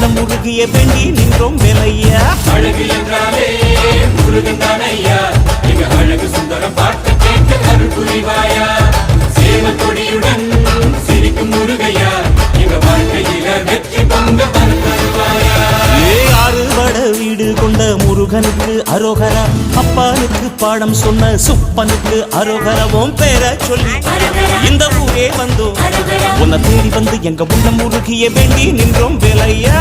உள்ளம் உருகிய வேண்டி நின்றோம் வேலையா. அழகு என்றாலே முருகன் தானையா, எங்க அழகு சுந்தரம் பாட்டு கேட்க அருள் புரிவாயா. சேவல் கொடியுடன் சிரிக்கும் முருகையா, எங்க வாழ்க்கையில வெற்றி பொங்க தருவாயா. ஆறுபட வீடு கொண்ட முருகனுக்கு அரோகரா, அப்பானுக்கு பாடம் சொன்ன சுப்பனுக்கு அரோகரவும் பேர சொல்லி இந்த ஊரே வந்தோம். உன்னை தேடி வந்து எங்க உள்ளம் உருகிய வேண்டி நின்றோம் வேலையா.